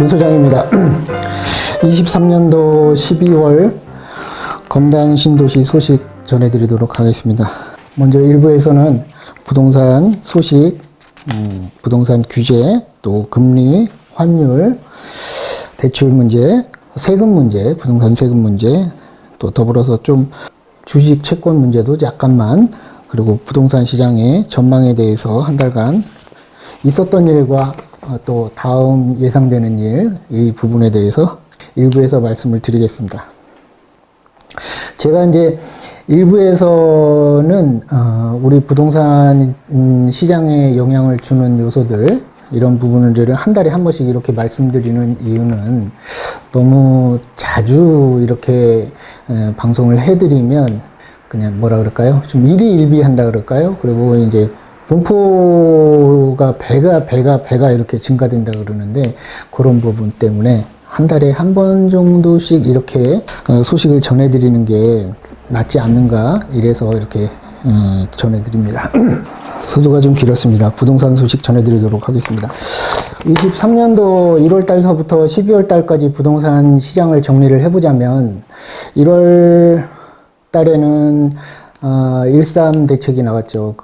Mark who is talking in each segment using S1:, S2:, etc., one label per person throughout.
S1: 윤 소장입니다. 23년도 12월 검단 신도시 소식 전해드리도록 하겠습니다. 먼저 1부에서는 부동산 소식, 부동산 규제, 또 금리, 환율, 대출 문제, 세금 문제, 부동산 세금 문제, 또 더불어서 좀 주식 채권 문제도 약간만, 그리고 부동산 시장의 전망에 대해서 한 달간 있었던 일과 또 다음 예상되는 일, 이 부분에 대해서 일부에서 말씀을 드리겠습니다. 제가 이제 일부에서는 우리 부동산 시장에 영향을 주는 요소들, 이런 부분들을 한 달에 한 번씩 이렇게 말씀드리는 이유는 너무 자주 이렇게 방송을 해드리면 그냥 뭐라 그럴까요? 좀 일희일비한다 그럴까요? 그리고 이제 분포가 배가 이렇게 증가된다 그러는데, 그런 부분 때문에 한 달에 한 번 정도씩 이렇게 소식을 전해드리는 게 낫지 않는가, 이래서 이렇게 전해드립니다. 소두가 좀 길었습니다. 부동산 소식 전해드리도록 하겠습니다. 23년도 1월 달서부터 12월 달까지 부동산 시장을 정리를 해보자면, 1월 달에는 1.3 대책이 나왔죠.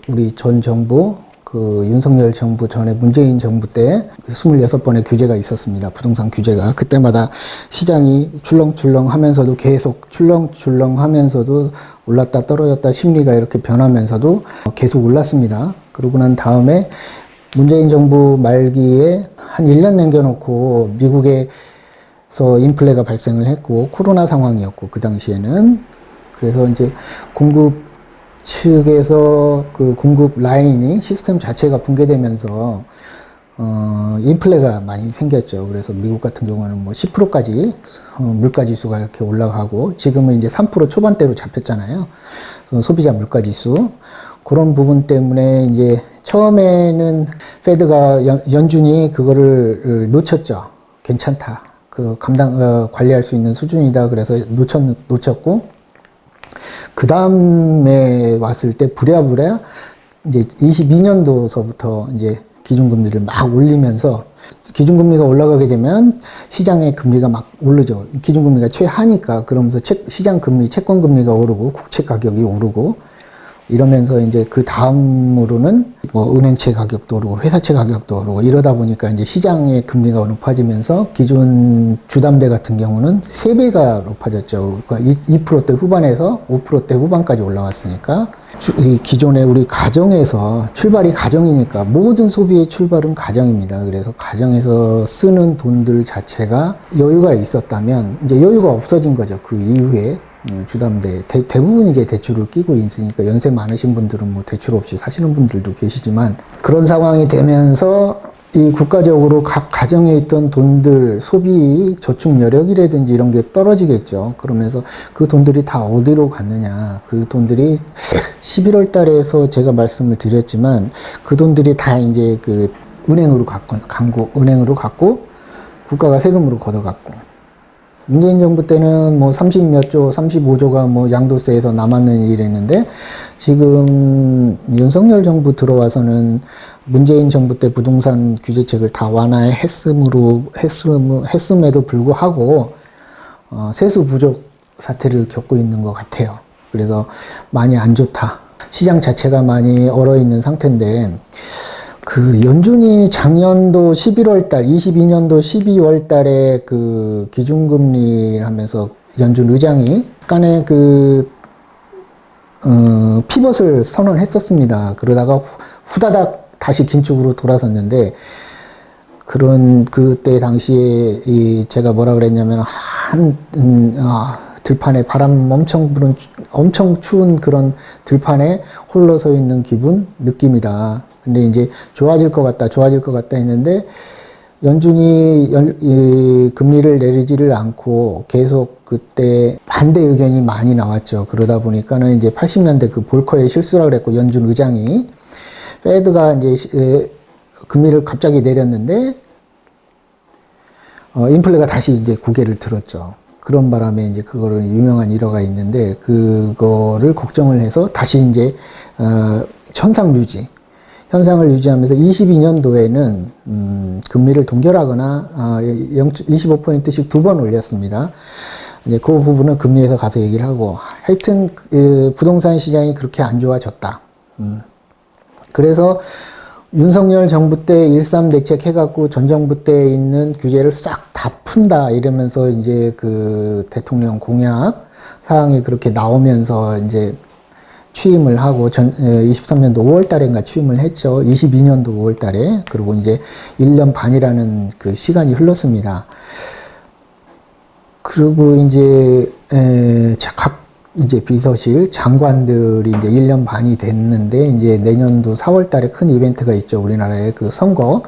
S1: 우리 전 정부, 윤석열 정부 전에 문재인 정부 때 26번의 규제가 있었습니다. 부동산 규제가. 그때마다 시장이 출렁출렁 하면서도, 계속 출렁출렁 하면서도 올랐다 떨어졌다 심리가 이렇게 변하면서도 계속 올랐습니다. 그러고 난 다음에 문재인 정부 말기에 한 1년 남겨놓고 미국에서 인플레가 발생을 했고, 코로나 상황이었고, 그 당시에는. 그래서 이제 공급 측에서 그 공급 라인이, 시스템 자체가 붕괴되면서 인플레가 많이 생겼죠. 그래서 미국 같은 경우는 뭐 10%까지 물가 지수가 이렇게 올라가고, 지금은 이제 3% 초반대로 잡혔잖아요. 소비자 물가 지수. 그런 부분 때문에 이제 처음에는 페드가 연준이 그거를 놓쳤죠. 괜찮다. 관리할 수 있는 수준이다. 그래서 놓쳤고, 그 다음에 왔을 때 부랴부랴 이제 22년도서부터 이제 기준금리를 막 올리면서, 기준금리가 올라가게 되면 시장의 금리가 막 오르죠. 기준금리가 최하니까. 그러면서 시장금리, 채권금리가 오르고, 국채 가격이 오르고, 이러면서 이제 그 다음으로는 뭐 은행채 가격도 오르고, 회사채 가격도 오르고, 이러다 보니까 이제 시장의 금리가 높아지면서 기존 주담대 같은 경우는 3배가 높아졌죠. 그러니까 2%대 후반에서 5%대 후반까지 올라왔으니까, 기존에 우리 가정에서, 출발이 가정이니까 모든 소비의 출발은 가정입니다. 그래서 가정에서 쓰는 돈들 자체가 여유가 있었다면 이제 여유가 없어진 거죠. 그 이후에 주담대 대부분 이제 대출을 끼고 있으니까, 연세 많으신 분들은 뭐 대출 없이 사시는 분들도 계시지만, 그런 상황이 되면서 이 국가적으로 각 가정에 있던 돈들, 소비 저축 여력이라든지 이런 게 떨어지겠죠. 그러면서 그 돈들이 다 어디로 갔느냐, 그 돈들이 11월 달에서 제가 말씀을 드렸지만, 그 돈들이 다 이제 은행으로 갔고 국가가 세금으로 걷어갔고, 문재인 정부 때는 뭐 30몇 조, 35조가 뭐 양도세에서 남았는 일이랬는데, 지금 윤석열 정부 들어와서는 문재인 정부 때 부동산 규제책을 다 완화했음에도 불구하고 세수 부족 사태를 겪고 있는 것 같아요. 그래서 많이 안 좋다. 시장 자체가 많이 얼어 있는 상태인데, 연준이 작년도 11월 달, 22년도 12월 달에 기준금리를 하면서 연준 의장이 약간의 피벗을 선언했었습니다. 그러다가 후다닥 다시 긴축으로 돌아섰는데, 그때 당시에 제가 뭐라 그랬냐면, 들판에 바람 엄청 추운 그런 들판에 홀로 서 있는 느낌이다. 근데 이제 좋아질 것 같다 했는데, 연준이 금리를 내리지를 않고 계속 그때 반대 의견이 많이 나왔죠. 그러다 보니까는 이제 80년대 볼커의 실수라고 그랬고, 연준 의장이, 페드가 이제 금리를 갑자기 내렸는데, 인플레가 다시 이제 고개를 들었죠. 그런 바람에 이제 그거를 유명한 일화가 있는데, 그거를 걱정을 해서 다시 이제 현상 현상을 유지하면서 22년도에는 금리를 동결하거나 25포인트씩 두 번 올렸습니다. 이제 그 부분은 금리에서 가서 얘기를 하고, 하여튼 부동산 시장이 그렇게 안 좋아졌다. 그래서 윤석열 정부 때 13 대책 해갖고 전 정부 때 있는 규제를 싹 다 푼다 이러면서 이제 그 대통령 공약 사항이 그렇게 나오면서 이제 취임을 하고 23년도 5월 달인가 취임을 했죠. 22년도 5월 달에. 그리고 이제 1년 반이라는 그 시간이 흘렀습니다. 그리고 이제 각 이제 비서실 장관들이 이제 1년 반이 됐는데, 이제 내년도 4월 달에 큰 이벤트가 있죠. 우리나라의 그 선거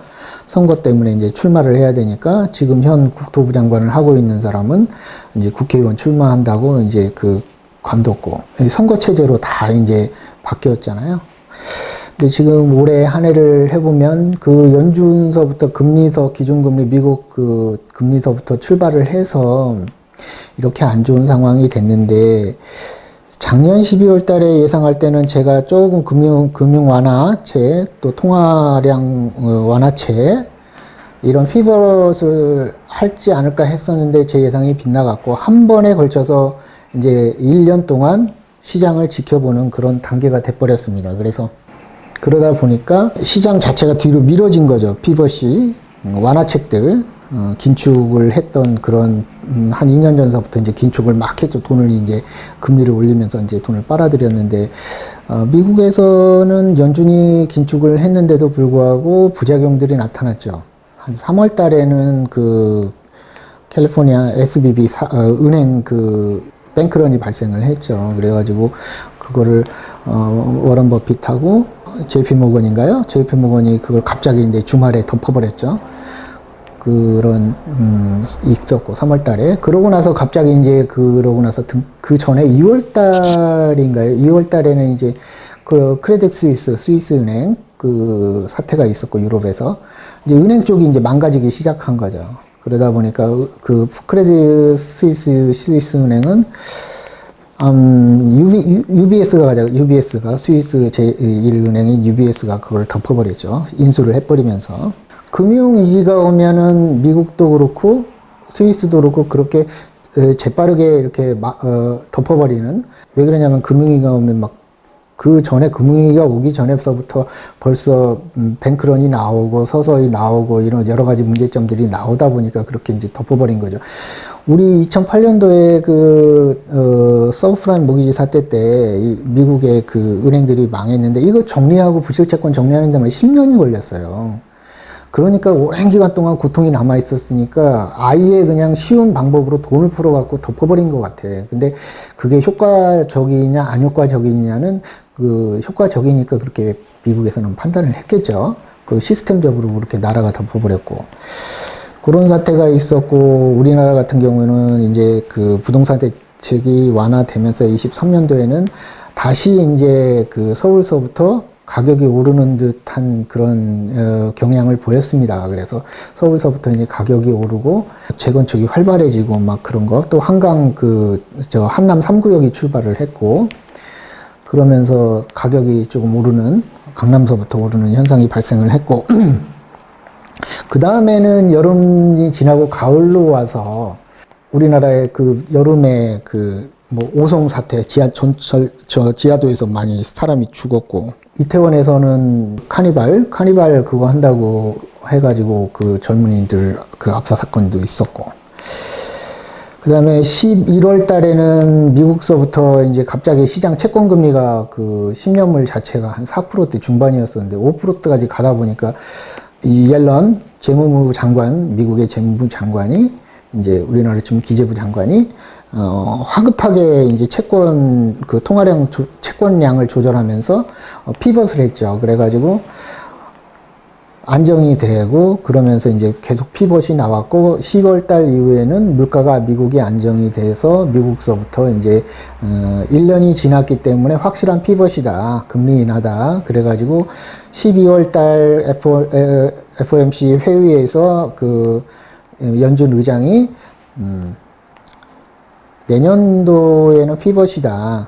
S1: 때문에 이제 출마를 해야 되니까, 지금 현 국토부 장관을 하고 있는 사람은 이제 국회의원 출마한다고 이제 그 관뒀고, 선거 체제로 다 이제 바뀌었잖아요. 근데 지금 올해 한 해를 해보면 그 연준서부터 금리서, 기준금리, 미국 그 금리서부터 출발을 해서 이렇게 안 좋은 상황이 됐는데, 작년 12월 달에 예상할 때는 제가 조금 금융 완화책, 또 통화량 완화책, 이런 피벗을 할지 않을까 했었는데 제 예상이 빗나갔고, 한 번에 걸쳐서 이제 1년 동안 시장을 지켜보는 그런 단계가 돼버렸습니다. 그래서 그러다 보니까 시장 자체가 뒤로 미뤄진 거죠. 피벗이 완화책들 긴축을 했던 그런 한 2년 전서부터 이제 긴축을 막 했죠. 돈을 이제 금리를 올리면서 이제 돈을 빨아들였는데, 미국에서는 연준이 긴축을 했는데도 불구하고 부작용들이 나타났죠. 한 3월 달에는 그 캘리포니아 SVB 은행 그 뱅크런이 발생을 했죠. 그래가지고 그거를 워런 버핏하고 JP 모건인가요? JP 모건이 그걸 갑자기 이제 주말에 덮어버렸죠. 그런 있었고 3월 달에. 그러고 나서 갑자기 이제 그러고 나서 그 전에 2월 달인가요? 2월 달에는 이제 그 크레딧 스위스 은행 그 사태가 있었고, 유럽에서 이제 은행 쪽이 이제 망가지기 시작한 거죠. 그러다 보니까 그 크레딧 스위스 은행은 UBS가 스위스 제1은행인 UBS가 그걸 덮어버렸죠. 인수를 해버리면서. 금융위기가 오면은 미국도 그렇고 스위스도 그렇고 그렇게 재빠르게 이렇게 덮어버리는. 왜 그러냐면 금융위기가 오면 막 그 전에 금융위기가 오기 전에서부터 벌써 뱅크런이 나오고 서서히 나오고 이런 여러 가지 문제점들이 나오다 보니까 그렇게 이제 덮어버린 거죠. 우리 2008년도에 그 서브프라임 모기지 사태 때 미국의 그 은행들이 망했는데, 이거 정리하고 부실채권 정리하는 데만 10년이 걸렸어요. 그러니까 오랜 기간 동안 고통이 남아 있었으니까 아예 그냥 쉬운 방법으로 돈을 풀어갖고 덮어버린 것 같아. 근데 그게 효과적이냐 안 효과적이냐는 그 효과적이니까 그렇게 미국에서는 판단을 했겠죠. 그 시스템적으로 그렇게 나라가 덮어버렸고. 그런 사태가 있었고, 우리나라 같은 경우는 이제 그 부동산 대책이 완화되면서 23년도에는 다시 이제 그 서울서부터 가격이 오르는 듯한 그런 경향을 보였습니다. 그래서 서울서부터 이제 가격이 오르고 재건축이 활발해지고 막 그런 거, 또 한강 한남 3구역이 출발을 했고, 그러면서 가격이 조금 오르는, 강남서부터 오르는 현상이 발생을 했고, 그 다음에는 여름이 지나고 가을로 와서 우리나라의 그 여름에 그 뭐 오송 사태, 지하도에서 많이 사람이 죽었고, 이태원에서는 카니발 그거 한다고 해가지고 그 젊은이들 그 압사 사건도 있었고, 그 다음에 11월 달에는 미국서부터 이제 갑자기 시장 채권금리가 그 10년물 자체가 한 4%대 중반이었었는데 5%대까지 가다 보니까 이 옐런 재무부 장관, 미국의 재무부 장관이 이제 우리나라 지금 기재부 장관이 화급하게 이제 채권 그 통화량 채권량을 조절하면서 피벗을 했죠. 그래가지고 안정이 되고, 그러면서 이제 계속 피벗이 나왔고, 10월 달 이후에는 물가가 미국이 안정이 돼서 미국서부터 이제 1년이 지났기 때문에 확실한 피벗이다, 금리 인하다. 그래가지고 12월 달 FOMC 회의에서 그 연준 의장이 내년도에는 피벗이다.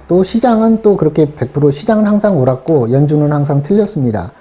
S1: 또 시장은 또 그렇게 100% 시장은 항상 옳았고 연준은 항상 틀렸습니다.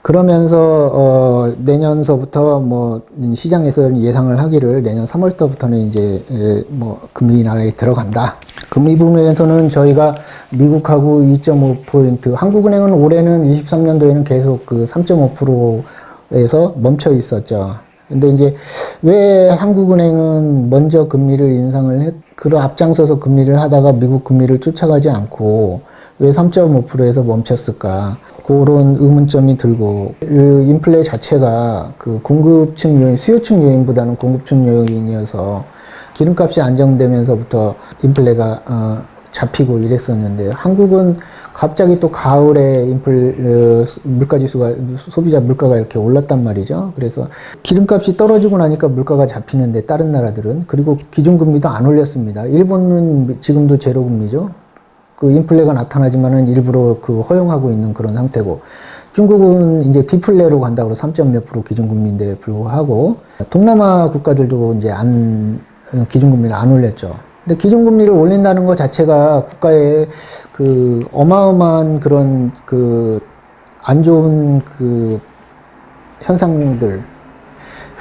S1: 그러면서 내년서부터 뭐 시장에서 예상을 하기를 내년 3월달부터는 이제 뭐 금리 인하에 들어간다. 금리 부분에서는 저희가 미국하고 2.5포인트, 한국은행은 올해는 23년도에는 계속 그 3.5%에서 멈춰 있었죠. 근데 이제 왜 한국은행은 먼저 금리를 인상을 그런 앞장서서 금리를 하다가 미국 금리를 쫓아가지 않고 왜 3.5%에서 멈췄을까? 그런 의문점이 들고, 인플레 자체가 그 공급층 요인, 수요층 요인보다는 공급층 요인이어서 기름값이 안정되면서부터 인플레가 잡히고 이랬었는데, 한국은 갑자기 또 가을에 물가 지수가, 소비자 물가가 이렇게 올랐단 말이죠. 그래서 기름값이 떨어지고 나니까 물가가 잡히는데, 다른 나라들은. 그리고 기준금리도 안 올렸습니다. 일본은 지금도 제로금리죠. 그 인플레가 나타나지만은 일부러 그 허용하고 있는 그런 상태고, 중국은 이제 디플레로 간다고 3점 몇 프로 기준금리인데 불구하고, 동남아 국가들도 이제 기준금리를 안 올렸죠. 근데 기준금리를 올린다는 것 자체가 국가의 그 어마어마한 그런 그 안 좋은 그 현상들,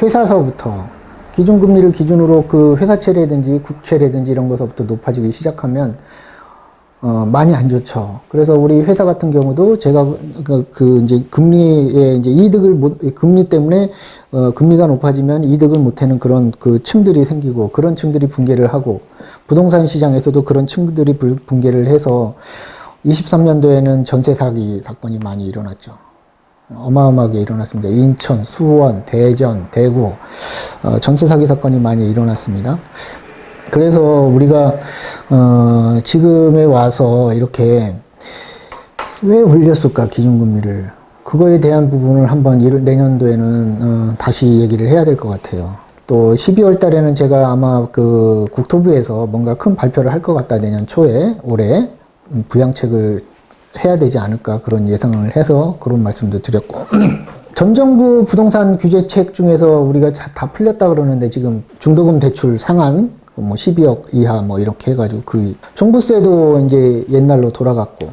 S1: 회사서부터 기준금리를 기준으로 그 회사채라든지 국채라든지 이런 것서부터 높아지기 시작하면 많이 안 좋죠. 그래서 우리 회사 같은 경우도 제가 이제 금리에 이제 금리 때문에 금리가 높아지면 이득을 못 하는 그런 그 층들이 생기고, 그런 층들이 붕괴를 하고, 부동산 시장에서도 그런 층들이 붕괴를 해서 23년도에는 전세 사기 사건이 많이 일어났죠. 어마어마하게 일어났습니다. 인천, 수원, 대전, 대구, 전세 사기 사건이 많이 일어났습니다. 그래서 우리가 지금에 와서 이렇게 왜 올렸을까, 기준금리를. 그거에 대한 부분을 한번 내년도에는 다시 얘기를 해야 될 것 같아요. 또 12월 달에는 제가 아마 그 국토부에서 뭔가 큰 발표를 할 것 같다, 내년 초에, 올해 부양책을 해야 되지 않을까, 그런 예상을 해서 그런 말씀도 드렸고. 전 정부 부동산 규제책 중에서 우리가 다 풀렸다 그러는데, 지금 중도금 대출 상한 뭐 12억 이하 뭐 이렇게 해가지고, 그 종부세도 이제 옛날로 돌아갔고,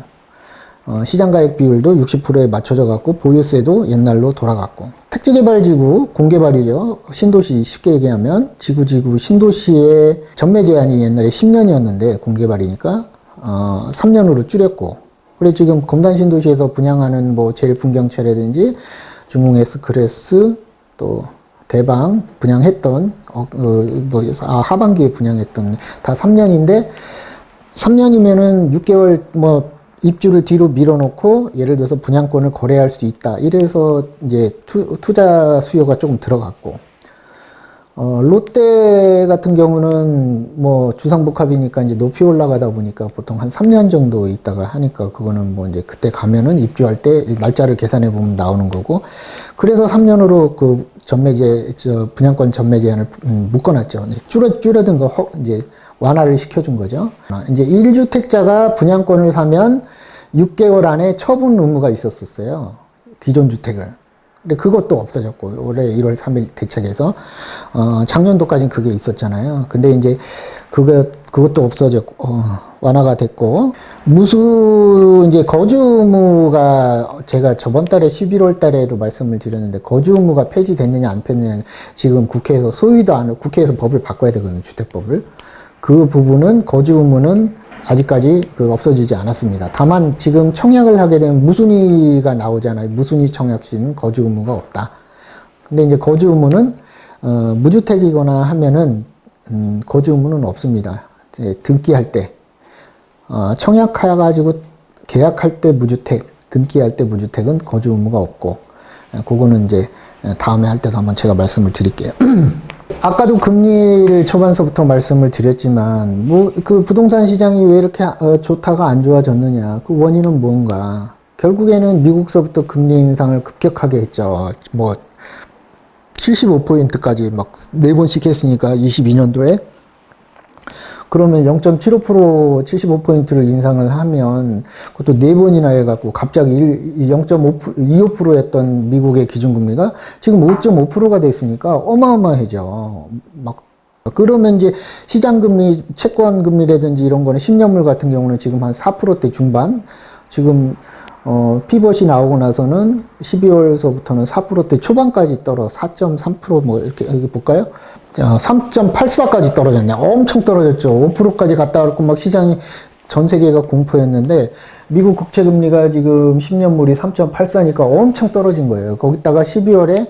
S1: 시장가액 비율도 60%에 맞춰져 갖고, 보유세도 옛날로 돌아갔고, 택지개발지구 공개발이죠. 신도시, 쉽게 얘기하면 지구 신도시의 전매 제한이 옛날에 10년이었는데 공개발이니까 3년으로 줄였고, 그래 지금 검단 신도시에서 분양하는 뭐 제일 풍경채라든지 중흥 S클래스, 또 대방 분양했던 하반기에 분양했던 다 3년인데, 3년이면은 6개월 뭐 입주를 뒤로 밀어놓고 예를 들어서 분양권을 거래할 수 있다. 이래서 이제 투자 수요가 조금 들어갔고, 롯데 같은 경우는 뭐 주상복합이니까 이제 높이 올라가다 보니까 보통 한 3년 정도 있다가 하니까, 그거는 뭐 이제 그때 가면은 입주할 때 날짜를 계산해 보면 나오는 거고, 그래서 3년으로 그 분양권 전매 제한을 묶어놨죠. 줄어든 거 이제 완화를 시켜준 거죠. 이제 1주택자가 분양권을 사면 6개월 안에 처분 의무가 있었어요. 기존 주택을. 근데 그것도 없어졌고, 올해 1월 3일 대책에서, 작년도까지는 그게 있었잖아요. 근데 이제 그것도 없어졌고, 완화가 됐고, 이제 거주 의무가 제가 저번 달에 11월 달에도 말씀을 드렸는데, 거주 의무가 폐지됐느냐 안 폐지됐느냐, 지금 국회에서 국회에서 법을 바꿔야 되거든요, 주택법을. 그 부분은 거주 의무는 아직까지 없어지지 않았습니다. 다만 지금 청약을 하게 되면 무순위가 나오잖아요. 무순위 청약 시는 거주 의무가 없다. 근데 이제 거주 의무는 무주택이거나 하면은 거주 의무는 없습니다. 이제 등기할 때 청약해가지고 계약할 때 무주택, 등기할 때 무주택은 거주 의무가 없고, 그거는 이제 다음에 할 때도 한번 제가 말씀을 드릴게요. 아까도 금리를 초반서부터 말씀을 드렸지만, 그 부동산 시장이 왜 이렇게 좋다가 안 좋아졌느냐, 그 원인은 뭔가. 결국에는 미국서부터 금리 인상을 급격하게 했죠. 75포인트까지 막 4번씩 했으니까 22년도에. 그러면 0.75% 75포인트를 인상을 하면, 그것도 4번이나 해갖고 갑자기 0.25%였던 미국의 기준금리가 지금 5.5%가 됐으니까 어마어마해져. 막 그러면 이제 시장금리, 채권금리라든지 이런 거는 10년물 같은 경우는 지금 한 4%대 중반, 지금 피벗이 나오고 나서는 12월서부터는 4%대 초반까지 떨어 4.3% 뭐 이렇게 여기 볼까요? 3.84까지 떨어졌네. 엄청 떨어졌죠. 5%까지 갔다 왔고 막 시장이 전 세계가 공포였는데 미국 국채금리가 지금 10년물이 3.84니까 엄청 떨어진 거예요. 거기다가 12월에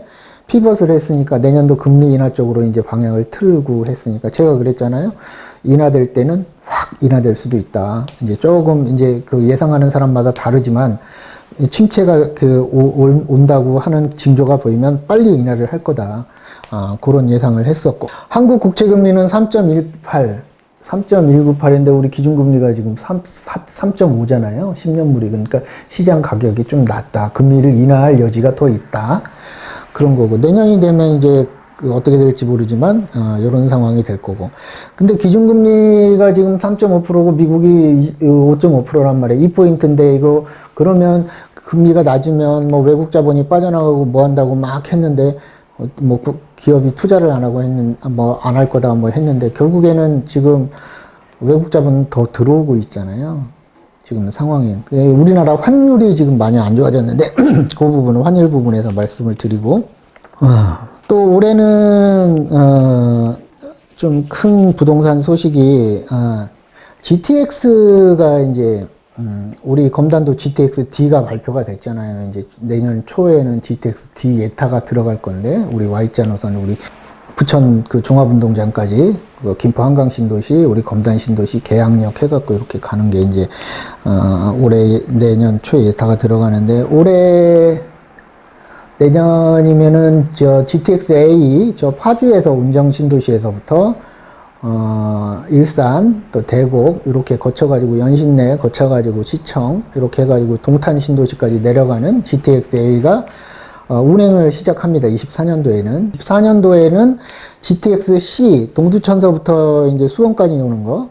S1: 피벗을 했으니까 내년도 금리 인하 쪽으로 이제 방향을 틀고 했으니까 제가 그랬잖아요. 인하될 때는 확 인하될 수도 있다. 이제 조금 이제 그 예상하는 사람마다 다르지만 침체가 온다고 하는 징조가 보이면 빨리 인하를 할 거다. 그런 예상을 했었고. 한국 국채금리는 3.198인데 우리 기준금리가 지금 3.5잖아요. 10년물이. 그러니까 시장 가격이 좀 낮다. 금리를 인하할 여지가 더 있다. 그런 거고. 내년이 되면 이제 어떻게 될지 모르지만 이런 상황이 될 거고. 근데 기준금리가 지금 3.5%고 미국이 5.5%란 말이에요. 2포인트인데 이거 그러면 금리가 낮으면 뭐 외국 자본이 빠져나가고 뭐 한다고 막 했는데 뭐 기업이 투자를 안 하고 뭐 안 할 거다 뭐 했는데 결국에는 지금 외국 자본 더 들어오고 있잖아요. 지금 상황이. 우리나라 환율이 지금 많이 안 좋아졌는데 그 부분은 환율 부분에서 말씀을 드리고 또 올해는 좀 큰 부동산 소식이 GTX가 이제 우리 검단도 GTX-D가 발표가 됐잖아요. 이제 내년 초에는 GTX-D 예타가 들어갈 건데 우리 Y자 노선 우리 부천 그 종합운동장까지 그 김포 한강 신도시 우리 검단 신도시 계양역 해갖고 이렇게 가는 게 이제 올해 내년 초에 예타가 들어가는데 올해 내년이면은 저 GTX-A 저 파주에서 운정 신도시에서부터 일산 또 대곡 이렇게 거쳐가지고 연신내 거쳐가지고 시청 이렇게 해가지고 동탄 신도시까지 내려가는 GTX-A가 운행을 시작합니다. 24년도에는. 24년도에는 GTX-C 동두천서부터 이제 수원까지 오는 거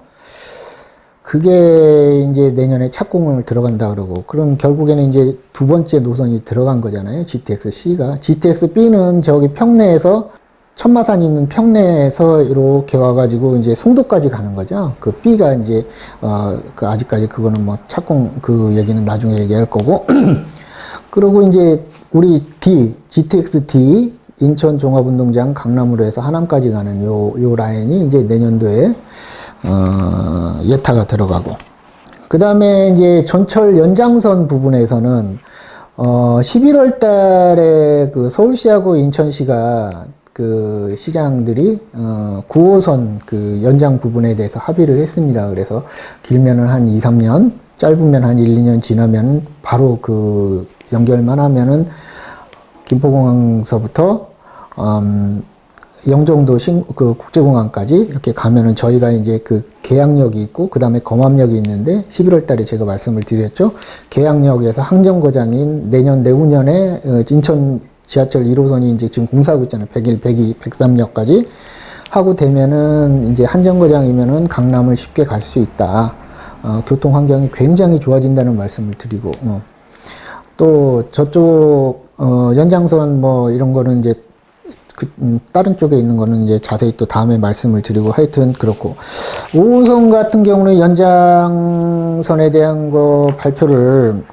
S1: 그게 이제 내년에 착공을 들어간다 그러고 그럼 결국에는 이제 두 번째 노선이 들어간 거잖아요. GTX-C가. GTX-B는 저기 평내에서 천마산 있는 평내에서 이렇게 와가지고 이제 송도까지 가는 거죠. 그 B가 이제 그 아직까지 그거는 뭐 착공 그 얘기는 나중에 얘기할 거고. 그리고 이제 우리 GTX-D 인천 종합운동장 강남으로 해서 하남까지 가는 요 라인이 이제 내년도에 예타가 들어가고. 그 다음에 이제 전철 연장선 부분에서는 11월 달에 그 서울시하고 인천시가 그 시장들이 9호선 그 연장 부분에 대해서 합의를 했습니다. 그래서 길면은 한 2, 3년, 짧으면 한 1, 2년 지나면 바로 그 연결만 하면은 김포공항서부터 영종도 그 국제공항까지 이렇게 가면은 저희가 이제 그 계양역이 있고 그 다음에 검암역이 있는데 11월 달에 제가 말씀을 드렸죠. 계양역에서 항정거장인 내후년에 인천 지하철 1호선이 이제 지금 공사하고 있잖아요. 101, 102, 103역까지 하고 되면은 이제 한정거장이면은 강남을 쉽게 갈 수 있다. 교통 환경이 굉장히 좋아진다는 말씀을 드리고 또 저쪽 연장선 뭐 이런 거는 이제 다른 쪽에 있는 거는 이제 자세히 또 다음에 말씀을 드리고 하여튼 그렇고 5호선 같은 경우는 연장선에 대한 거 발표를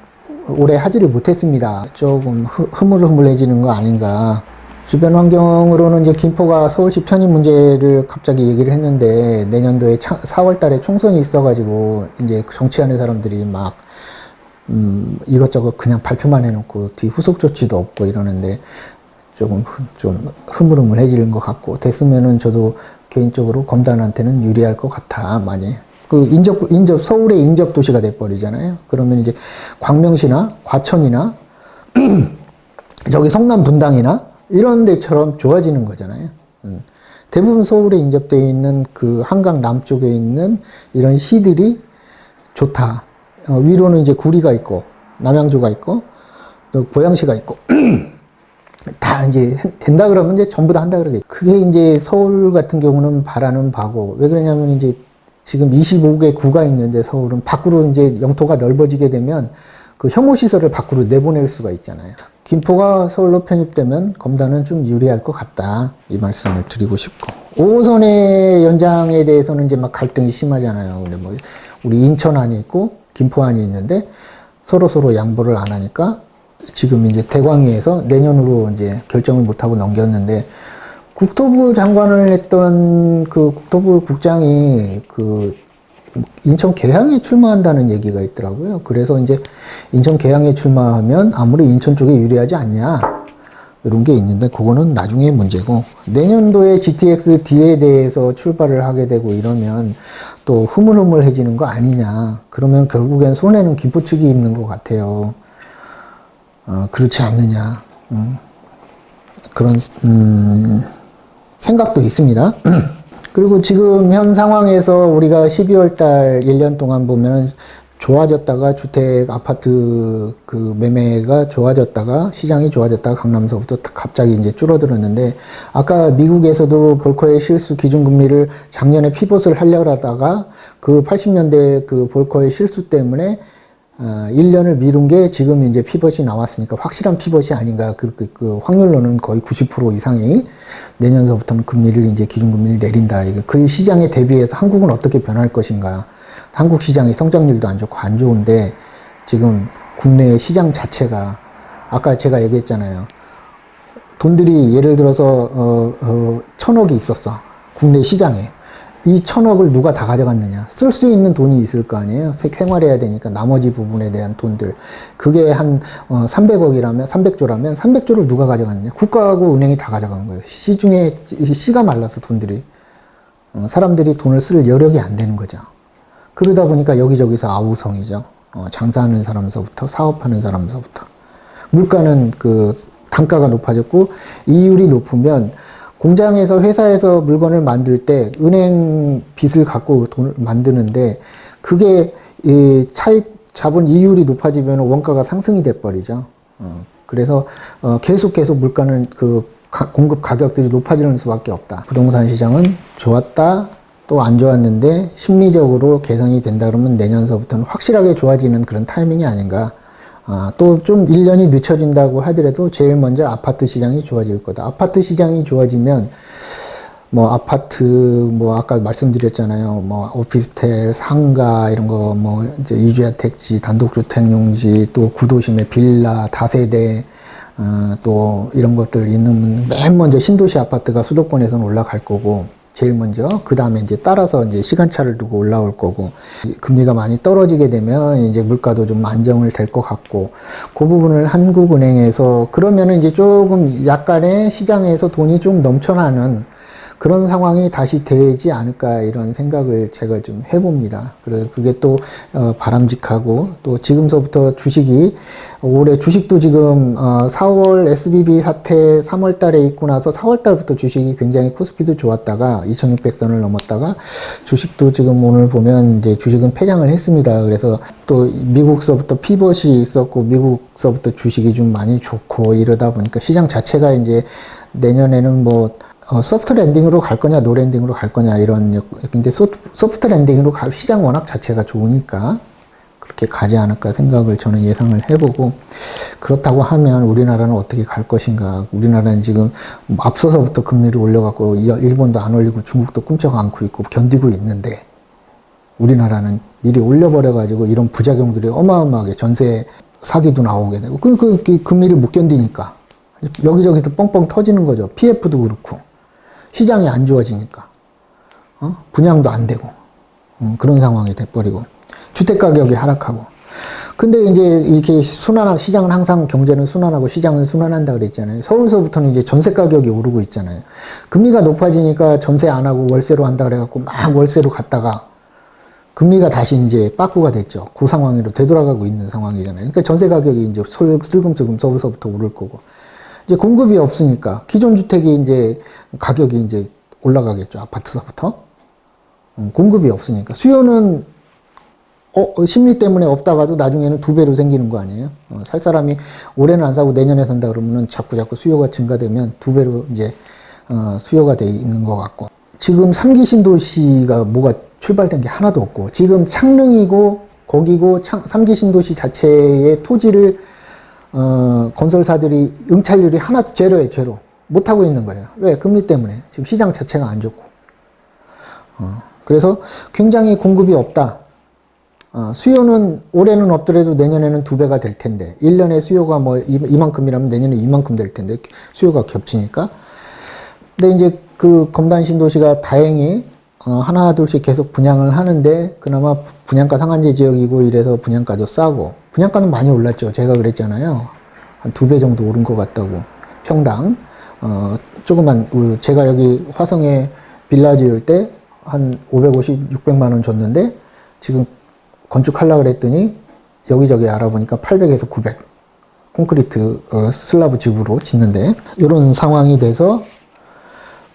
S1: 올해 하지를 못했습니다. 조금 흐물흐물해지는 거 아닌가. 주변 환경으로는 이제 김포가 서울시 편입 문제를 갑자기 얘기를 했는데 내년도에 4월 달에 총선이 있어가지고 이제 정치하는 사람들이 막 이것저것 그냥 발표만 해놓고 뒤 후속 조치도 없고 이러는데 조금 좀 흐물흐물해지는 것 같고 됐으면은 저도 개인적으로 검단한테는 유리할 것 같아 많이. 그 서울의 인접 도시가 돼버리잖아요. 그러면 이제 광명시나 과천이나 저기 성남 분당이나 이런 데처럼 좋아지는 거잖아요. 대부분 서울에 인접되어 있는 그 한강 남쪽에 있는 이런 시들이 좋다. 위로는 이제 구리가 있고 남양주가 있고 또 고양시가 있고 다 이제 된다 그러면 이제 전부 다 한다 그러겠죠. 그게 이제 서울 같은 경우는 바라는 바고 왜 그러냐면 이제 지금 25개 구가 있는데 서울은 밖으로 이제 영토가 넓어지게 되면 그 혐오시설을 밖으로 내보낼 수가 있잖아요. 김포가 서울로 편입되면 검단은 좀 유리할 것 같다. 이 말씀을 드리고 싶고. 5호선의 연장에 대해서는 이제 막 갈등이 심하잖아요. 근데 뭐 우리 인천안이 있고 김포안이 있는데 서로 양보를 안 하니까 지금 이제 대광위에서 내년으로 이제 결정을 못 하고 넘겼는데, 국토부 장관을 했던 그 국토부 국장이 그 인천 계양에 출마한다는 얘기가 있더라고요. 그래서 이제 인천 계양에 출마하면 아무리 인천 쪽에 유리하지 않냐, 이런 게 있는데 그거는 나중에 문제고, 내년도에 GTX D에 대해서 출발을 하게 되고 이러면 또 흐물흐물해지는 거 아니냐. 그러면 결국엔 손해는 김포 측이 입는 것 같아요. 그렇지 않느냐. 그런 생각도 있습니다. 그리고 지금 현 상황에서 우리가 12월 달 1년 동안 보면은 좋아졌다가 주택 아파트 그 매매가 좋아졌다가 시장이 좋아졌다가 강남서부터 갑자기 이제 줄어들었는데, 아까 미국에서도 볼커의 실수 기준금리를 작년에 피벗을 하려고 하다가 그 80년대 그 볼커의 실수 때문에 1년을 미룬 게 지금 이제 피벗이 나왔으니까 확실한 피벗이 아닌가. 그 확률로는 거의 90% 이상이 내년서부터는 금리를 이제 기준금리를 내린다. 그 시장에 대비해서 한국은 어떻게 변할 것인가. 한국 시장의 성장률도 안 좋고 안 좋은데 지금 국내 시장 자체가 아까 제가 얘기했잖아요. 돈들이 예를 들어서 1,000억이 있었어. 국내 시장에. 이 1,000억을 누가 다 가져갔느냐. 쓸 수 있는 돈이 있을 거 아니에요. 생활해야 되니까 나머지 부분에 대한 돈들. 그게 한 300억이라면 300조라면 300조를 누가 가져갔느냐. 국가하고 은행이 다 가져간 거예요. 시중에 씨가 말라서 돈들이. 사람들이 돈을 쓸 여력이 안 되는 거죠. 그러다 보니까 여기저기서 아우성이죠. 장사하는 사람서부터 사업하는 사람서부터. 물가는 그 단가가 높아졌고 이율이 높으면 공장에서 회사에서 물건을 만들 때 은행 빚을 갖고 돈을 만드는데 그게 차입 자본 이율이 높아지면 원가가 상승이 돼 버리죠. 그래서 계속 물가는 그 공급 가격들이 높아지는 수밖에 없다. 부동산 시장은 좋았다. 또 안 좋았는데 심리적으로 개선이 된다 그러면 내년서부터는 확실하게 좋아지는 그런 타이밍이 아닌가. 또 좀 1년이 늦춰진다고 하더라도 제일 먼저 아파트 시장이 좋아질 거다. 아파트 시장이 좋아지면 뭐 아파트 뭐 아까 말씀드렸잖아요. 뭐 오피스텔, 상가 이런 거 뭐 이제 이주야 택지, 단독주택 용지, 또 구도심의 빌라, 다세대 또 이런 것들 있는 맨 먼저 신도시 아파트가 수도권에서는 올라갈 거고 제일 먼저 그 다음에 이제 따라서 이제 시간차를 두고 올라올 거고 금리가 많이 떨어지게 되면 이제 물가도 좀 안정을 될 것 같고 그 부분을 한국은행에서 그러면은 이제 조금 약간의 시장에서 돈이 좀 넘쳐나는 그런 상황이 다시 되지 않을까 이런 생각을 제가 좀 해봅니다. 그래 그게 또 바람직하고 또 지금서부터 주식이 올해 주식도 지금 4월 SBB 사태 3월 달에 있고 나서 4월 달부터 주식이 굉장히 코스피도 좋았다가 2600선을 넘었다가 주식도 지금 오늘 보면 이제 주식은 패장을 했습니다. 그래서 또 미국서부터 피벗이 있었고 미국서부터 주식이 좀 많이 좋고 이러다 보니까 시장 자체가 이제 내년에는 뭐 소프트 랜딩으로 갈 거냐, 노 랜딩으로 갈 거냐, 이런, 근데 소프트 랜딩으로 시장 워낙 자체가 좋으니까 그렇게 가지 않을까 생각을 저는 예상을 해보고, 그렇다고 하면 우리나라는 어떻게 갈 것인가. 우리나라는 지금 앞서서부터 금리를 올려갖고 일본도 안 올리고 중국도 꿈쩍 않고 있고 견디고 있는데, 우리나라는 미리 올려버려가지고 이런 부작용들이 어마어마하게 전세 사기도 나오게 되고, 그 금리를 못 견디니까 여기저기서 뻥뻥 터지는 거죠. PF도 그렇고. 시장이 안 좋아지니까 분양도 안 되고 그런 상황이 돼버리고 주택 가격이 하락하고. 근데 이제 이렇게 시장은 항상 경제는 순환하고 시장은 순환한다 그랬잖아요. 서울서부터는 이제 전세 가격이 오르고 있잖아요. 금리가 높아지니까 전세 안 하고 월세로 한다 그래갖고 막 월세로 갔다가 금리가 다시 이제 빠꾸가 됐죠. 그 상황으로 되돌아가고 있는 상황이잖아요. 그러니까 전세 가격이 이제 슬금슬금 서울서부터 오를 거고. 이제 공급이 없으니까 기존 주택이 이제 가격이 이제 올라가겠죠. 아파트서부터. 공급이 없으니까. 수요는 심리 때문에 없다가도 나중에는 2배로 생기는 거 아니에요? 살 사람이 올해는 안 사고 내년에 산다 그러면은 자꾸 수요가 증가되면 2배로 이제 수요가 돼 있는 것 같고. 지금 3기 신도시가 뭐가 출발된 게 하나도 없고 지금 창릉이고 거기고 3기 신도시 자체의 토지를 건설사들이 응찰률이 제로예요, 제로. 못하고 있는 거예요. 왜? 금리 때문에. 지금 시장 자체가 안 좋고. 그래서 굉장히 공급이 없다. 수요는 올해는 없더라도 내년에는 2배가 될 텐데 1년에 수요가 뭐 이만큼이라면 내년에 이만큼 될 텐데 수요가 겹치니까. 근데 이제 그 검단 신도시가 다행히 하나 둘씩 계속 분양을 하는데 그나마 분양가 상한제 지역이고 이래서 분양가도 싸고 분양가는 많이 올랐죠. 제가 그랬잖아요. 한 2배 정도 오른 것 같다고. 평당 조그만 제가 여기 화성에 빌라 지을 때 한 550, 600만 원 줬는데 지금 건축하려고 그랬더니 여기저기 알아보니까 800에서 900 콘크리트 슬라브 집으로 짓는데 이런 상황이 돼서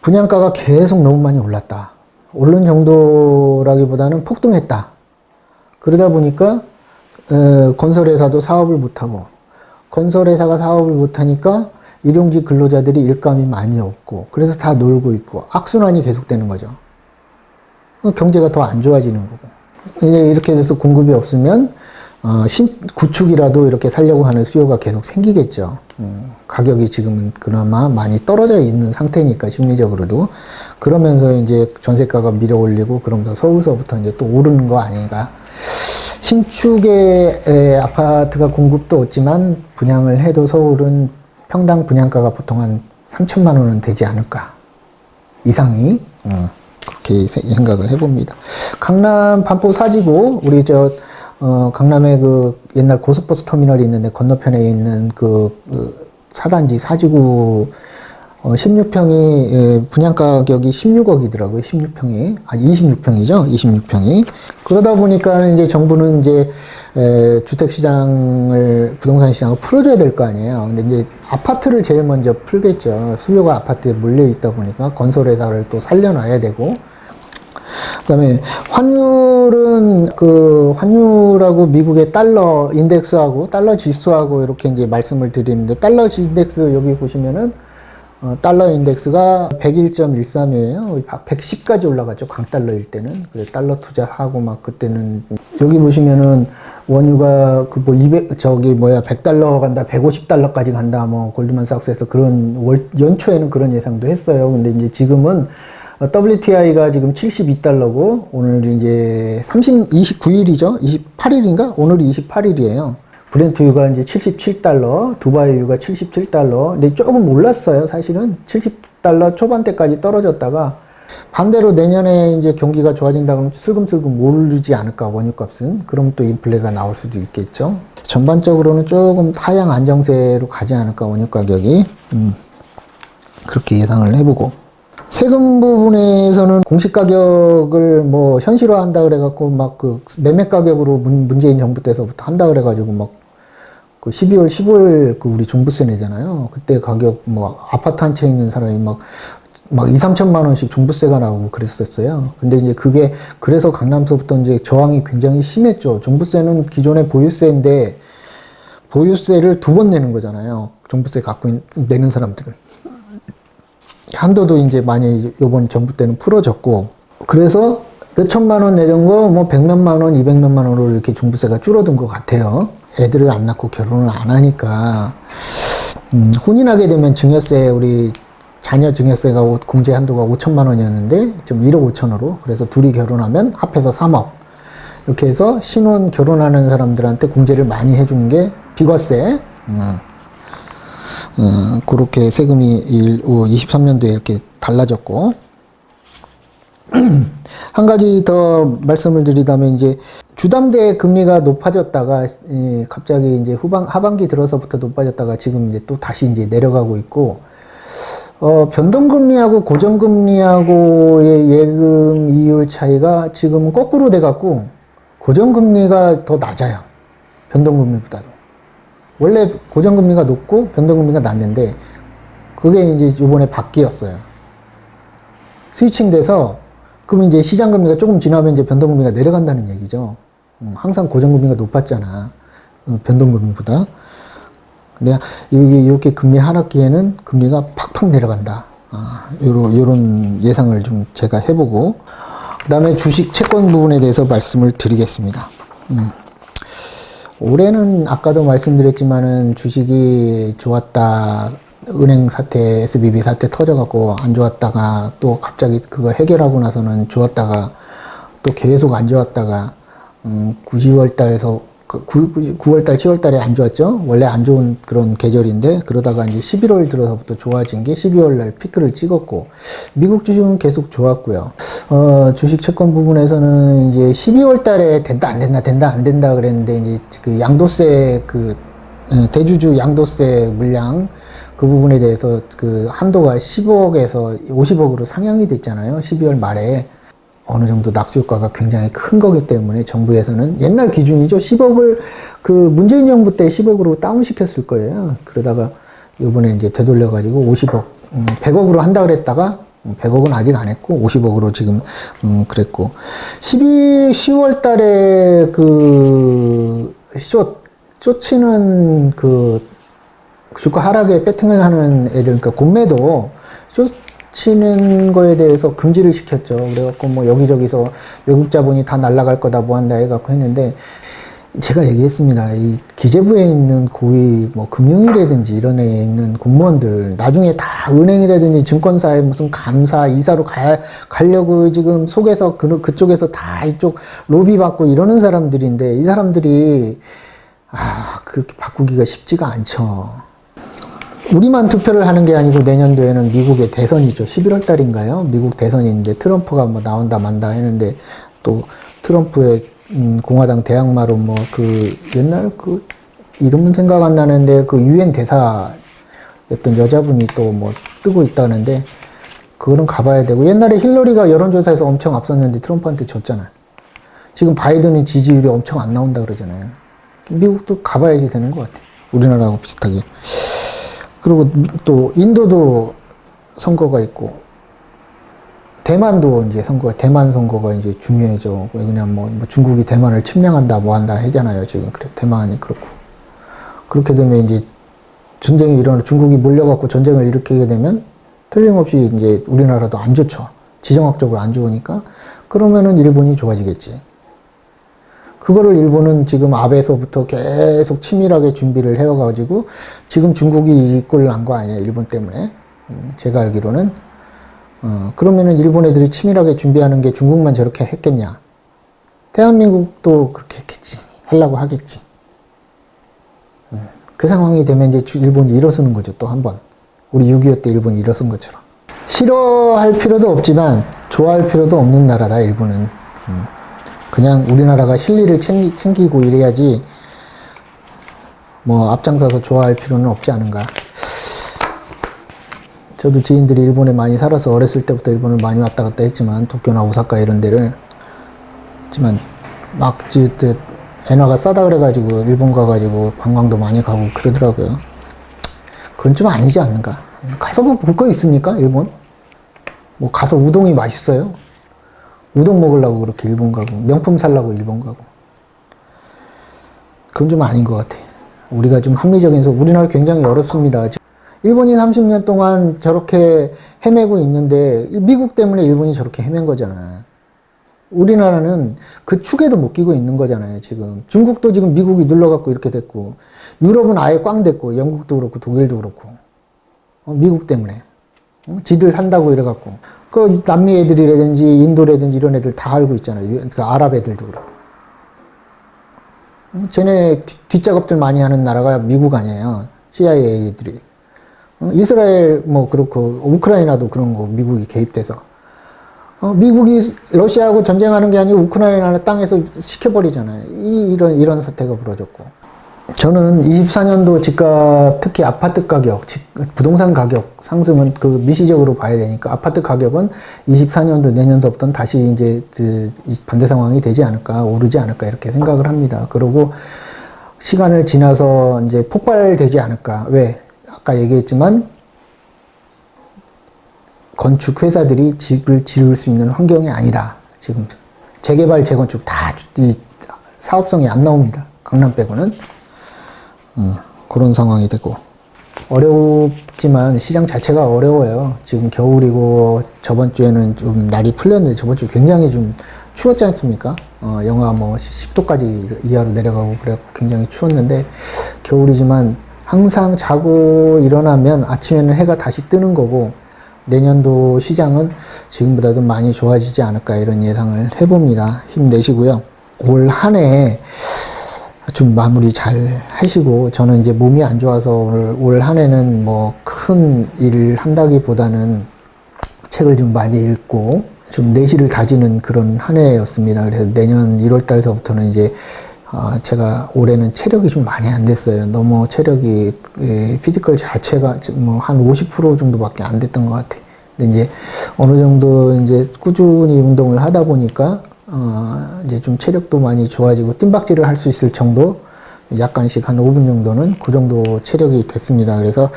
S1: 분양가가 계속 너무 많이 올랐다. 오른 정도라기보다는 폭등했다. 그러다 보니까 건설회사도 사업을 못하고 건설회사가 사업을 못하니까 일용직 근로자들이 일감이 많이 없고 그래서 다 놀고 있고 악순환이 계속되는 거죠. 경제가 더 안 좋아지는 거고. 이제 이렇게 돼서 공급이 없으면 구축이라도 이렇게 살려고 하는 수요가 계속 생기겠죠. 가격이 지금은 그나마 많이 떨어져 있는 상태니까 심리적으로도. 그러면서 이제 전세가가 밀어 올리고 그러면서 서울서부터 이제 또 오르는 거 아닌가. 신축의 아파트가 공급도 없지만 분양을 해도 서울은 평당 분양가가 보통 한 3천만 원은 되지 않을까. 이상이. 그렇게 생각을 해봅니다. 강남 반포 사지구, 우리 강남에 그 옛날 고속버스 터미널이 있는데 건너편에 있는 그 4단지 사지구 16평이 분양 가격이 16억이더라고요. 16평이. 26평이죠. 26평이. 그러다 보니까 이제 정부는 이제 주택시장을, 부동산 시장을 풀어줘야 될 거 아니에요. 근데 이제 아파트를 제일 먼저 풀겠죠. 수요가 아파트에 몰려 있다 보니까 건설회사를 또 살려놔야 되고. 그 다음에 환율은 환율하고 미국의 달러 인덱스하고 달러 지수하고 이렇게 이제 말씀을 드리는데 달러 인덱스 여기 보시면은 달러 인덱스가 101.13이에요. 110까지 올라갔죠. 강달러일 때는. 그래서 달러 투자하고 막 그때는 여기 보시면은 원유가 100달러 간다, 150달러까지 간다, 뭐 골드만삭스에서 그런 연초에는 그런 예상도 했어요. 근데 이제 지금은 WTI가 지금 72달러고 오늘 이제 29일이죠. 28일인가? 오늘이 28일이에요. 브렌트유가 이제 77달러, 두바이유가 77달러. 근데 조금 올랐어요. 사실은 70달러 초반대까지 떨어졌다가 반대로 내년에 이제 경기가 좋아진다 그러면 슬금슬금 오르지 않을까, 원유값은. 그럼 또 인플레가 나올 수도 있겠죠. 전반적으로는 조금 하향 안정세로 가지 않을까, 원유 가격이. 그렇게 예상을 해보고. 세금 부분에서는 공시 가격을 뭐 현실화한다 그래갖고 막 그 매매 가격으로 문재인 정부 때서부터 한다 그래가지고 막 그 12월, 15일 그 우리 종부세 내잖아요. 그때 가격 뭐 아파트 한 채 있는 사람이 막 2, 3천만 원씩 종부세가 나오고 그랬었어요. 근데 이제 그게 그래서 강남서부터 이제 저항이 굉장히 심했죠. 종부세는 기존의 보유세인데 보유세를 2번 내는 거잖아요. 종부세 내는 사람들은. 한도도 이제 많이 요번 정부 때는 풀어졌고, 그래서 몇 천만 원 내던 거 뭐 100몇만 원, 200몇만 원으로 이렇게 종부세가 줄어든 것 같아요. 애들을 안 낳고 결혼을 안 하니까. 혼인하게 되면 증여세, 우리 자녀 증여세가 공제 한도가 5천만 원이었는데 좀 1억 5천으로. 그래서 둘이 결혼하면 합해서 3억. 이렇게 해서 신혼 결혼하는 사람들한테 공제를 많이 해준 게 비과세. 그렇게 세금이 23년도에 이렇게 달라졌고. 한 가지 더 말씀을 드리자면 이제 주담대 금리가 높아졌다가 갑자기 이제 하반기 들어서부터 높아졌다가 지금 이제 또 다시 이제 내려가고 있고, 변동금리하고 고정금리하고의 예금 이율 차이가 지금 거꾸로 돼갖고 고정금리가 더 낮아요. 변동금리보다도. 원래 고정금리가 높고 변동금리가 낮는데 그게 이제 요번에 바뀌었어요. 스위칭 돼서 그럼 이제 시장금리가 조금 지나면 이제 변동금리가 내려간다는 얘기죠. 항상 고정금리가 높았잖아. 변동금리보다. 근데 이렇게 금리 하락기에는 금리가 팍팍 내려간다. 요런 예상을 좀 제가 해보고, 그 다음에 주식 채권 부분에 대해서 말씀을 드리겠습니다. 올해는 아까도 말씀드렸지만은 주식이 좋았다. 은행 사태, SBB 사태 터져갖고 안 좋았다가 또 갑자기 그거 해결하고 나서는 좋았다가 또 계속 안 좋았다가 9월 달에서 9월 달, 10월 달에 안 좋았죠. 원래 안 좋은 그런 계절인데 그러다가 이제 11월 들어서부터 좋아진 게 12월 날 피크를 찍었고 미국 주식은 계속 좋았고요. 주식 채권 부분에서는 이제 12월 달에 된다 안 된다 그랬는데 이제 그 양도세 대주주 양도세 물량 그 부분에 대해서 그 한도가 10억에서 50억으로 상향이 됐잖아요. 12월 말에. 어느 정도 낙수 효과가 굉장히 큰 거기 때문에 정부에서는 옛날 기준이죠. 10억을 그 문재인 정부 때 10억으로 다운시켰을 거예요. 그러다가 이번에 이제 되돌려가지고 50억, 100억으로 한다 그랬다가 100억은 아직 안 했고 50억으로 지금 그랬고 10월 달에 그 쇼치는 그 주가 하락에 배팅을 하는 애들, 그러니까 공매도 치는 거에 대해서 금지를 시켰죠. 그래갖고 뭐 여기저기서 외국 자본이 다 날아갈 거다 뭐 한다 해갖고 했는데 제가 얘기했습니다. 이 기재부에 있는 고위 뭐 금융위라든지 이런 데 있는 공무원들 나중에 다 은행이라든지 증권사에 무슨 감사 이사로 가려고 지금 속에서 그쪽에서 다 이쪽 로비 받고 이러는 사람들인데 이 사람들이 그렇게 바꾸기가 쉽지가 않죠. 우리만 투표를 하는 게 아니고 내년도에는 미국의 대선이죠. 11월 달인가요? 미국 대선인데 트럼프가 뭐 나온다 만다 했는데 또 트럼프의 공화당 대항마로 뭐 그 옛날 그 이름은 생각 안 나는데 그 유엔 대사였던 여자분이 또 뭐 뜨고 있다는데 그거는 가봐야 되고 옛날에 힐러리가 여론조사에서 엄청 앞섰는데 트럼프한테 졌잖아요. 지금 바이든은 지지율이 엄청 안 나온다 그러잖아요. 미국도 가봐야지 되는 것 같아요. 우리나라하고 비슷하게. 그리고 또 인도도 선거가 있고 대만도 이제 대만 선거가 이제 중요해져. 그냥 뭐 중국이 대만을 침략한다 뭐 한다 하잖아요. 지금 그래 대만이 그렇고 그렇게 되면 이제 전쟁이 중국이 몰려갖고 전쟁을 일으키게 되면 틀림없이 이제 우리나라도 안 좋죠. 지정학적으로 안 좋으니까 그러면은 일본이 좋아지겠지. 그거를 일본은 지금 아베에서부터 계속 치밀하게 준비를 해와가지고 지금 중국이 이꼴 난 거 아니에요. 일본 때문에. 제가 알기로는. 그러면은 일본 애들이 치밀하게 준비하는 게 중국만 저렇게 했겠냐. 대한민국도 그렇게 했겠지. 하려고 하겠지. 그 상황이 되면 이제 일본이 일어서는 거죠. 또 한 번. 우리 6.25 때 일본이 일어선 것처럼. 싫어할 필요도 없지만 좋아할 필요도 없는 나라다, 일본은. 그냥 우리나라가 실리를 챙기고 이래야지 뭐 앞장서서 좋아할 필요는 없지 않은가. 저도 지인들이 일본에 많이 살아서 어렸을 때부터 일본을 많이 왔다 갔다 했지만 도쿄나 오사카 이런 데를 했지만 막 엔화가 싸다 그래가지고 일본 가가지고 관광도 많이 가고 그러더라고요. 그건 좀 아니지 않는가. 가서 뭐 볼 거 있습니까, 일본? 뭐 가서 우동이 맛있어요. 우동 먹으려고 그렇게 일본 가고 명품 살려고 일본 가고 그건 좀 아닌 것 같아. 우리가 좀 합리적인 우리나라 굉장히 어렵습니다. 일본이 30년 동안 저렇게 헤매고 있는데 미국 때문에 일본이 저렇게 헤맨 거잖아. 우리나라는 그 축에도 못 끼고 있는 거잖아요. 지금 중국도 지금 미국이 눌러갖고 이렇게 됐고 유럽은 아예 꽝 됐고 영국도 그렇고 독일도 그렇고 미국 때문에 지들 산다고 이래갖고 그 남미 애들이라든지 인도라든지 이런 애들 다 알고 있잖아요. 그 아랍 애들도 그렇고. 쟤네 뒷작업들 많이 하는 나라가 미국 아니에요. CIA 애들이. 이스라엘 뭐 그렇고 우크라이나도 그런 거 미국이 개입돼서. 미국이 러시아하고 전쟁하는 게 아니고 우크라이나 땅에서 시켜버리잖아요. 이런 사태가 벌어졌고. 저는 24년도 집값, 특히 아파트 가격, 부동산 가격 상승은 그 미시적으로 봐야 되니까 아파트 가격은 24년도 내년서부터는 다시 이제 반대 상황이 되지 않을까, 오르지 않을까 이렇게 생각을 합니다. 그리고 시간을 지나서 이제 폭발되지 않을까. 왜? 아까 얘기했지만 건축 회사들이 집을 지을 수 있는 환경이 아니다. 지금 재개발, 재건축 다 이 사업성이 안 나옵니다. 강남 빼고는. 그런 상황이 되고 어렵지만 시장 자체가 어려워요. 지금 겨울이고 저번 주에는 좀 날이 풀렸는데 저번 주 굉장히 좀 추웠지 않습니까? 영하 뭐 10도까지 이하로 내려가고 그래 굉장히 추웠는데 겨울이지만 항상 자고 일어나면 아침에는 해가 다시 뜨는 거고, 내년도 시장은 지금보다도 많이 좋아지지 않을까 이런 예상을 해봅니다. 힘내시고요. 올 한 해 좀 마무리 잘 하시고, 저는 이제 몸이 안 좋아서 올 한 해는 뭐 큰 일을 한다기보다는 책을 좀 많이 읽고 좀 내실을 다지는 그런 한 해였습니다. 그래서 내년 1월 달서부터는 이제 제가 올해는 체력이 좀 많이 안 됐어요. 너무 체력이 피지컬 자체가 뭐 한 50% 정도밖에 안 됐던 것 같아요. 근데 이제 어느 정도 이제 꾸준히 운동을 하다 보니까 이제 좀 체력도 많이 좋아지고 뜀박질을 할 수 있을 정도, 약간씩 한 5분 정도는 그 정도 체력이 됐습니다. 그래서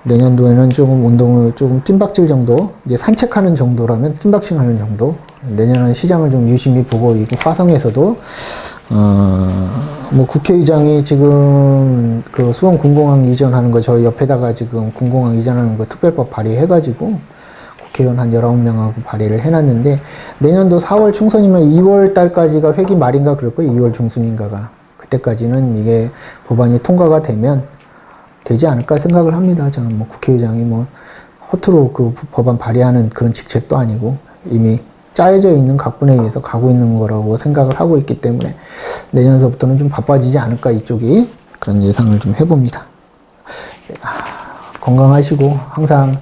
S1: 내년도에는 조금 운동을 조금 뜀박질 정도, 이제 산책하는 정도라면 뜀박질 하는 정도, 내년은 시장을 좀 유심히 보고 있고, 화성에서도 뭐 국회의장이 지금 그 수원 군공항 이전하는 거, 저희 옆에다가 지금 군공항 이전하는 거 특별법 발의해가지고 국회의원 한 19명하고 발의를 해놨는데, 내년도 4월 총선이면 2월 달까지가 회기 말인가 그럴 거예요. 2월 중순인가가. 그때까지는 이게 법안이 통과가 되지 않을까 생각을 합니다. 저는 뭐 국회의장이 뭐 허투루 그 법안 발의하는 그런 직책도 아니고 이미 짜여져 있는 각본에 의해서 가고 있는 거라고 생각을 하고 있기 때문에 내년서부터는 좀 바빠지지 않을까, 이쪽이. 그런 예상을 좀 해봅니다. 건강하시고 항상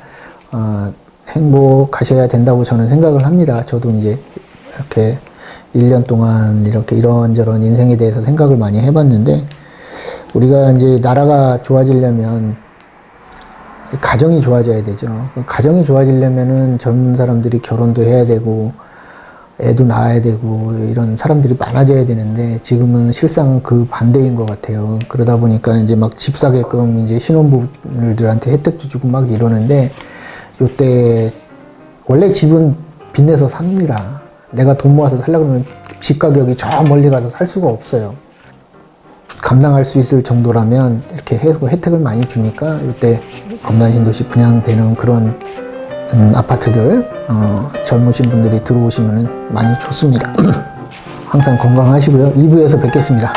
S1: 행복하셔야 된다고 저는 생각을 합니다. 저도 이제 이렇게 1년 동안 이렇게 이런저런 인생에 대해서 생각을 많이 해봤는데, 우리가 이제 나라가 좋아지려면 가정이 좋아져야 되죠. 가정이 좋아지려면은 젊은 사람들이 결혼도 해야 되고 애도 낳아야 되고 이런 사람들이 많아져야 되는데, 지금은 실상은 그 반대인 것 같아요. 그러다 보니까 이제 막 집 사게끔 이제 신혼부부들한테 혜택도 주고 막 이러는데, 요때 원래 집은 빚내서 삽니다. 내가 돈 모아서 살려고 그러면 집 가격이 저 멀리 가서 살 수가 없어요. 감당할 수 있을 정도라면 이렇게 해서 혜택을 많이 주니까 이때 검단신도시 분양되는 그런 아파트들 젊으신 분들이 들어오시면 많이 좋습니다. 항상 건강하시고요. 2부에서 뵙겠습니다.